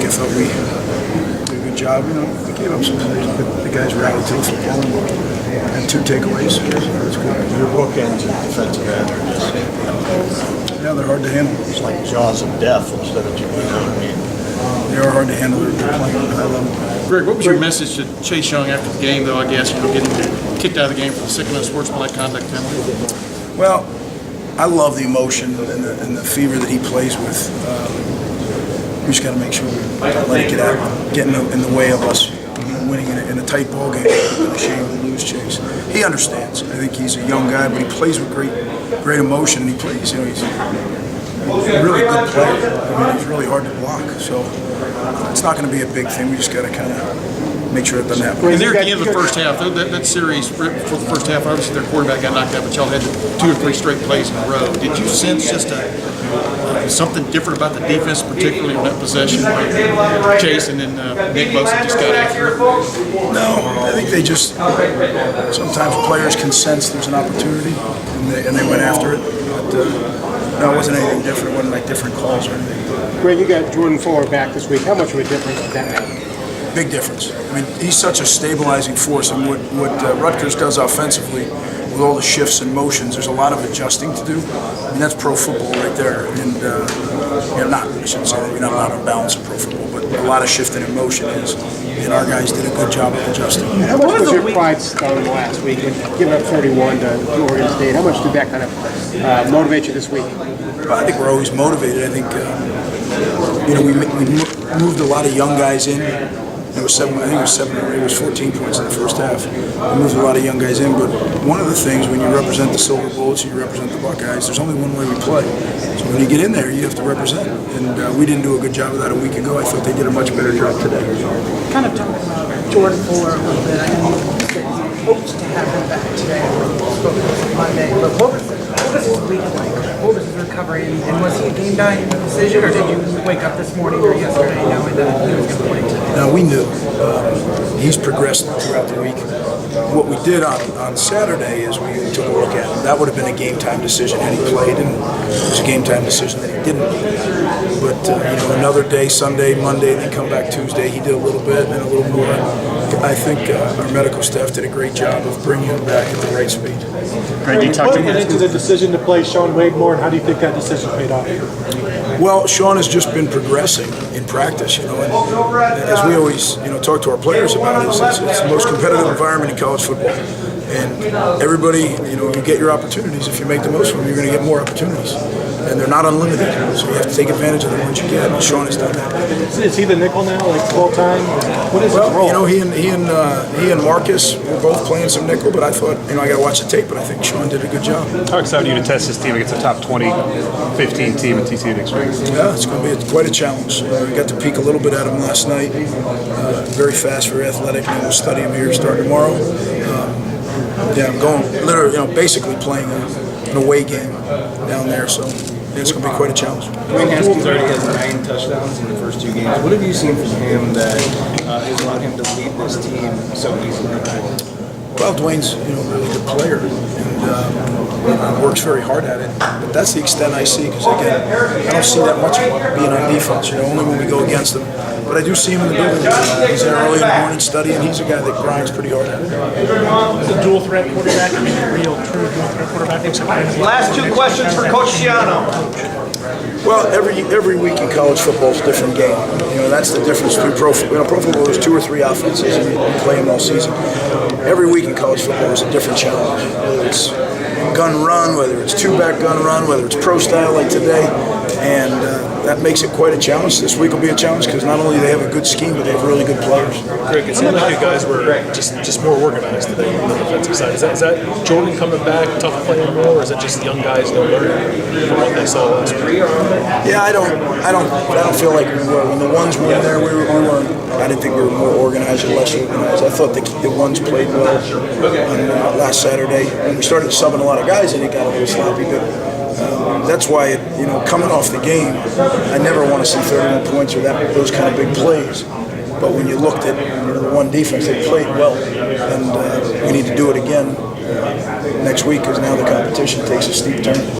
I thought we did a good job. We gave up some plays, but the guys rallied to the football and 2 takeaways. That's good. Your bookends and defensive end are just, yeah, they're hard to handle. It's like jaws of death instead of, They are hard to handle. They're playing at a high level. Greg, what was your message to Chase Young after the game, though, I guess, getting kicked out of the game for the second unsportsmanlike conduct penalty? Well, I love the emotion and the fever that he plays with. We just got to make sure we don't let it get out, get in the way of us winning in a tight ball game. It's a shame to lose Chase. He understands. I think he's a young guy, but he plays with great emotion. And he plays. He's a really good player. He's really hard to block. So it's not going to be a big thing. We just got to kind of make sure it doesn't happen. And there at the end of the first half, that series for the first half, obviously their quarterback got knocked out, but y'all had 2 or 3 straight plays in a row. Did you sense just something different about the defense, particularly on that possession? Chase and then Nick Bosa just got after it? No, I think they just sometimes players can sense there's an opportunity and they went after it. But no, it wasn't anything different. It wasn't like different calls or anything. Greg, you got Jordan Fuller back this week. How much of a difference did that make? Big difference. I mean, he's such a stabilizing force, and what Rutgers does offensively, with all the shifts and motions, there's a lot of adjusting to do. I mean, that's pro football right there. And I shouldn't say that you're not allowed to balance in pro football, but a lot of shifting in motion is. And our guys did a good job of adjusting. How much was your pride stung last week, giving up 31 to Oregon State? How much did that kind of motivate you this week? Well, I think we're always motivated. I think we moved a lot of young guys in. It was 7 or 8. It was 14 points in the first half. We moved a lot of young guys in, but one of the things when you represent the Silver Bullets, you represent the Buckeyes, there's only one way we play. So when you get in there, you have to represent. And we didn't do a good job of that a week ago. I thought they did a much better job today. Kind of talking about Jordan Fuller a little bit. I know you hoped to have him back today. Spoke Monday, but what was his week like? What was his recovery? And was he a game day decision, or did you wake up this morning or yesterday knowing that he was going to play today? No, we knew. He's progressed throughout the week. What we did on Saturday is we took a look at him. That would have been a game time decision had he played, and it was a game time decision that he didn't. But another day, Sunday, Monday, then come back Tuesday. He did a little bit and a little more. I think our medical staff did a great job of bringing him back at the right speed. What went into the decision to play Sean Wade more, and how do you think that decision paid off? Well, Sean has just been progressing in practice, and as we always, talk to our players about, it's the most competitive environment in college football. And everybody, you get your opportunities. If you make the most of them, you're going to get more opportunities. And they're not unlimited, so you have to take advantage of them once you get them. And Sean has done that. Is he the nickel now, like full time? What is his role? He and Marcus were both playing some nickel, but I thought, I got to watch the tape, but I think Sean did a good job. How excited are you to test this team against a top 20, 15 team in TCU next week? Yeah, it's going to be quite a challenge. We got to peek a little bit at him last night. Very fast, very athletic, and we'll study him here starting tomorrow. I'm going literally, basically playing an away game down there, so it's going to be quite a challenge. Dwayne Haskins already has 9 touchdowns in the first 2 games. What have you seen from him that has allowed him to lead this team so easily? Well, Dwayne's a really good player and works very hard at it. But that's the extent I see, because again, I don't see that much being on defense. Only when we go against them. But I do see him in the building. He's there early in the morning studying. He's a guy that grinds pretty hard at it. He's a dual threat quarterback. A real true dual threat quarterback. Last 2 questions for Coach Schiano. Well, every week in college football is a different game. That's the difference between pro football. Pro football is 2 or 3 offenses, and you play them all season. Every week in college football is a different challenge. Whether it's gun run, whether it's 2-back gun run, whether it's pro style like today, and that makes it quite a challenge. This week will be a challenge because not only do they have a good scheme, but they have really good players. Greg, it seemed like you guys were just more organized today on the defensive side. Is that Jordan coming back, tough playing more, or is it just young guys learning from what they saw last week? Yeah, I don't feel like we were. When the ones were in there, we weren't. I didn't think we were more organized or less organized. I thought the ones played well on last Saturday. When we started subbing a lot of guys in, it got a little sloppy, but. That's why, coming off the game, I never want to see 31 points or those kind of big plays. But when you looked at the one defense, they played well, and we need to do it again next week because now the competition takes a steep turn.